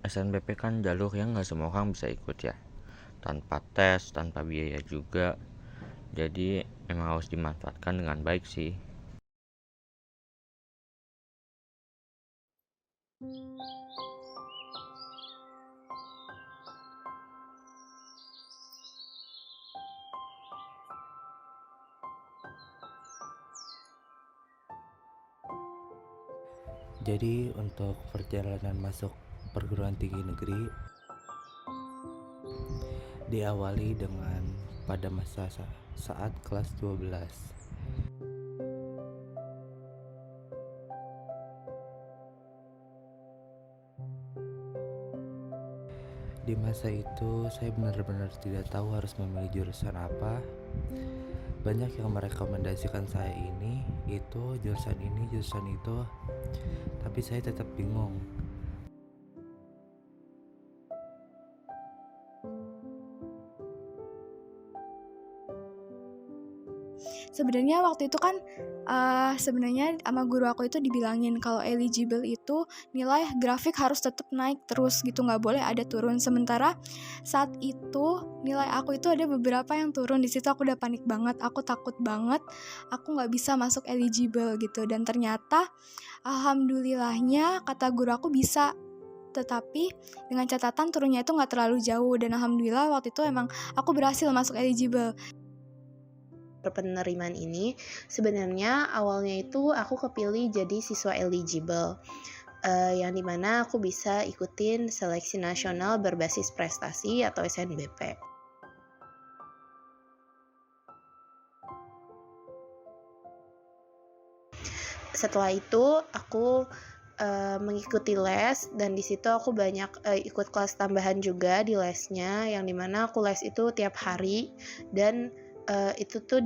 SNBP kan jalur yang nggak semua orang bisa ikut ya, tanpa tes, tanpa biaya juga. Jadi emang harus dimanfaatkan dengan baik sih. Jadi untuk perjalanan masuk perguruan tinggi negeri diawali dengan pada masa saat kelas 12. Di masa itu saya benar-benar tidak tahu harus memilih jurusan apa. Banyak yang merekomendasikan saya ini, itu, jurusan ini, jurusan itu, tapi saya tetap bingung. Sebenarnya waktu itu kan sebenarnya sama guru aku itu dibilangin kalau eligible itu nilai grafik harus tetap naik terus gitu, nggak boleh ada turun. Sementara saat itu nilai aku itu ada beberapa yang turun. Di situ aku udah panik banget, aku takut banget aku nggak bisa masuk eligible gitu. Dan ternyata alhamdulillahnya kata guru aku bisa, tetapi dengan catatan turunnya itu nggak terlalu jauh. Dan alhamdulillah waktu itu emang aku berhasil masuk eligible. Penerimaan ini sebenarnya awalnya itu aku kepilih jadi siswa eligible, yang dimana aku bisa ikutin seleksi nasional berbasis prestasi atau SNBP. Setelah itu aku mengikuti les, dan di situ aku banyak ikut kelas tambahan juga di lesnya, yang dimana aku les itu tiap hari, dan itu tuh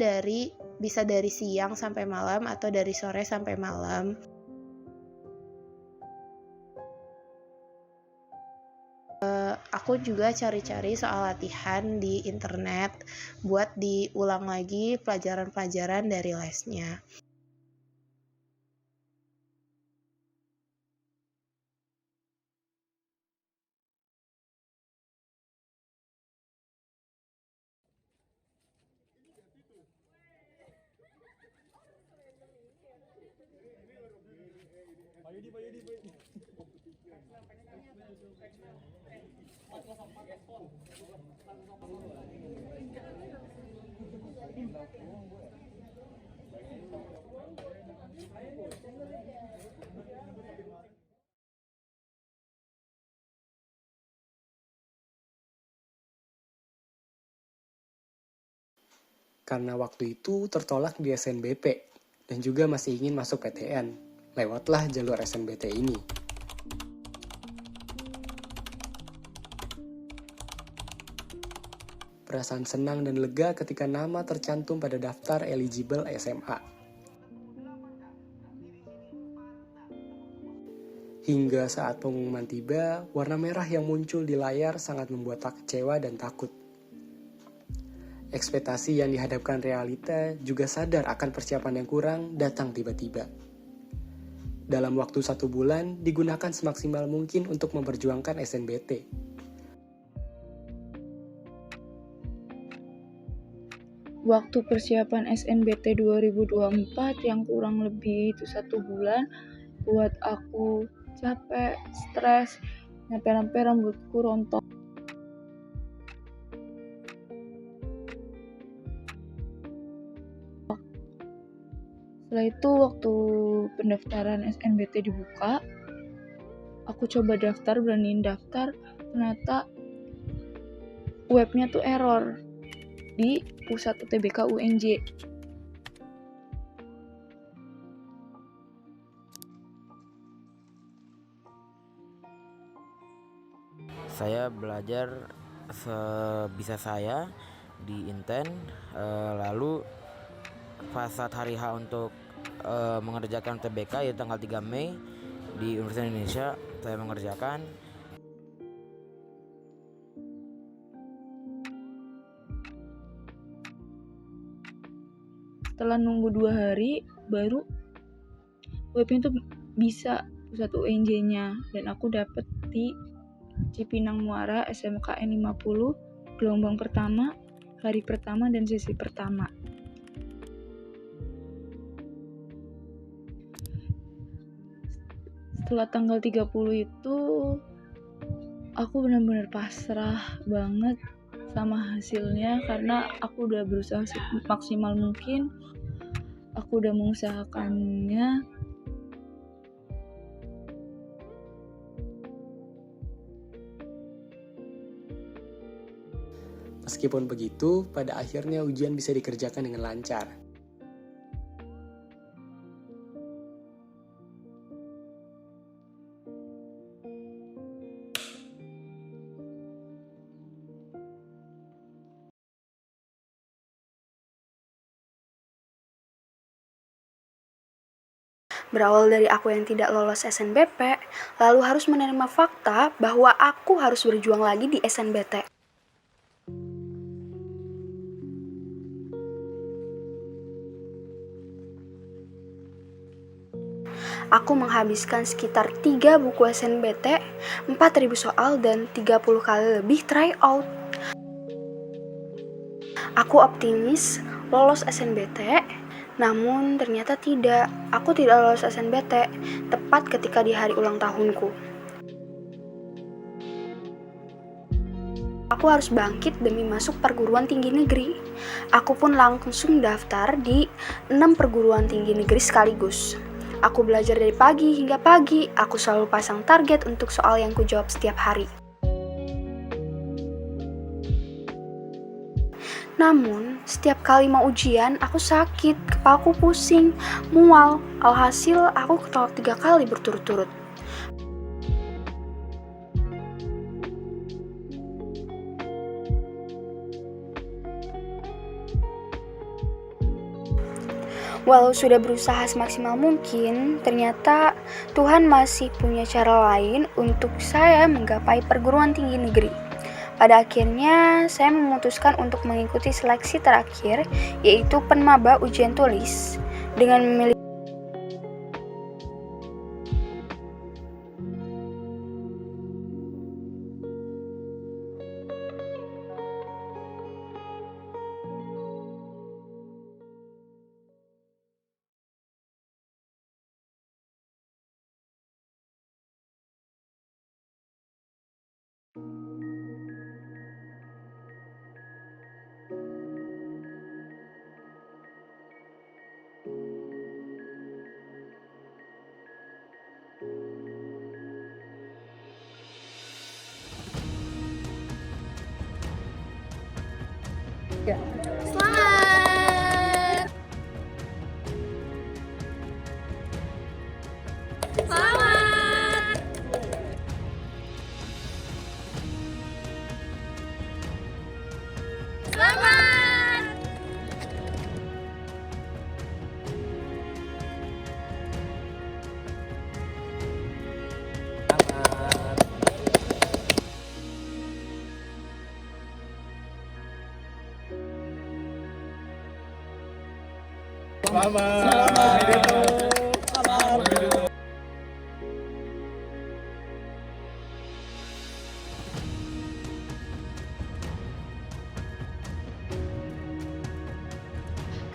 bisa dari siang sampai malam atau dari sore sampai malam. Aku juga cari-cari soal latihan di internet buat diulang lagi pelajaran-pelajaran dari lesnya. Karena waktu itu tertolak di SNBP dan juga masih ingin masuk PTN. Lewatlah jalur SNBT ini. Perasaan senang dan lega ketika nama tercantum pada daftar eligible SMA. Hingga saat pengumuman tiba, warna merah yang muncul di layar sangat membuat kecewa dan takut. Ekspektasi yang dihadapkan realita juga sadar akan persiapan yang kurang datang tiba-tiba. Dalam waktu 1 bulan, digunakan semaksimal mungkin untuk memperjuangkan SNBT. Waktu persiapan SNBT 2024 yang kurang lebih itu 1 bulan buat aku capek, stres, sampai rambutku rontok. Setelah itu waktu pendaftaran SNBT dibuka, aku coba daftar, beraniin daftar, ternyata webnya tuh error di pusat UTBK UNJ. Saya belajar sebisa saya di Inten, lalu pas saat hari H untuk mengerjakan UTBK yaitu tanggal 3 Mei di Universitas Indonesia, saya mengerjakan. Setelah nunggu 2 hari baru webnya tuh bisa pusat UNJ-nya, dan aku dapet di Cipinang Muara SMKN 50, gelombang pertama, hari pertama dan sesi pertama. Setelah tanggal 30 itu aku benar-benar pasrah banget sama hasilnya karena aku udah berusaha maksimal mungkin. Aku udah mengusahakannya. Meskipun begitu, pada akhirnya ujian bisa dikerjakan dengan lancar. Berawal dari aku yang tidak lolos SNBP, lalu harus menerima fakta bahwa aku harus berjuang lagi di SNBT. Aku menghabiskan sekitar 3 buku SNBT, 4.000 soal, dan 30 kali lebih tryout. Aku optimis lolos SNBT, namun ternyata tidak. Aku tidak lolos SNBT, tepat ketika di hari ulang tahunku. Aku harus bangkit demi masuk perguruan tinggi negeri. Aku pun langsung daftar di 6 perguruan tinggi negeri sekaligus. Aku belajar dari pagi hingga pagi. Aku selalu pasang target untuk soal yang kujawab setiap hari. Namun, setiap kali mau ujian, aku sakit, kepalaku pusing, mual. Alhasil, aku ketolak 3 kali berturut-turut. Walau sudah berusaha semaksimal mungkin, ternyata Tuhan masih punya cara lain untuk saya menggapai perguruan tinggi negeri. Pada akhirnya, saya memutuskan untuk mengikuti seleksi terakhir, yaitu penmaba ujian tulis. Dengan memilih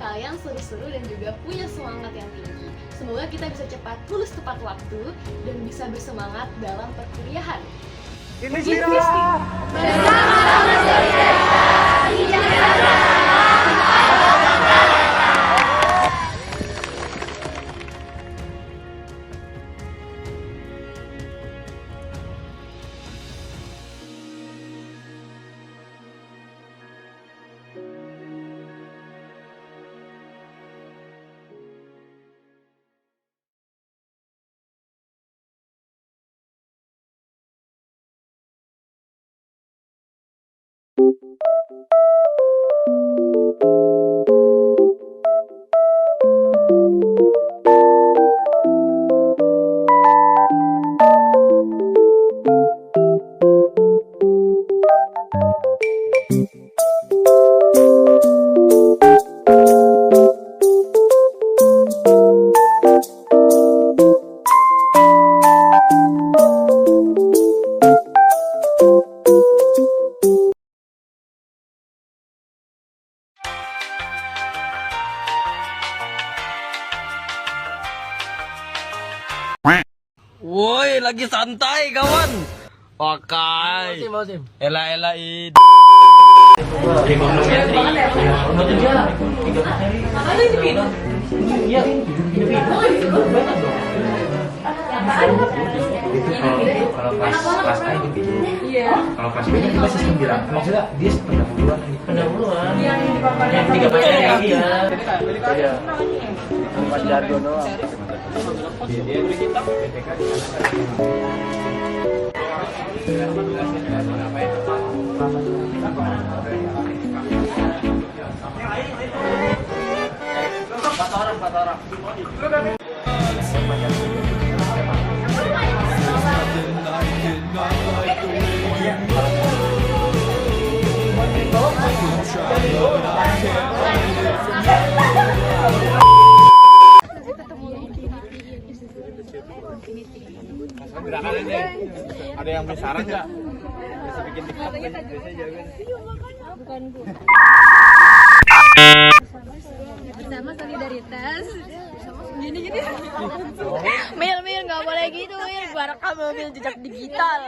kalian seru-seru dan juga punya semangat yang tinggi. Semoga kita bisa cepat lulus tepat waktu dan bisa bersemangat dalam perkuliahan. lagi santai kawan. Oke. Ela id. Kalau kelas A gitu. Kalau kelas B kan masih 9. Maksudnya dia pendahuluan. Yang dipaparkan 3 materi yang iya. Pas jargon doang. Dia beri kitab BPK di sana. 4 orang. Gerakan ini ada yang beli saran nggak? Bisa bikin TikTok biasanya jawaban. Bukan Bu. Bersama solidaritas. Gini. Mil nggak boleh gitu, Mil. Gua rekam mobil jejak digital.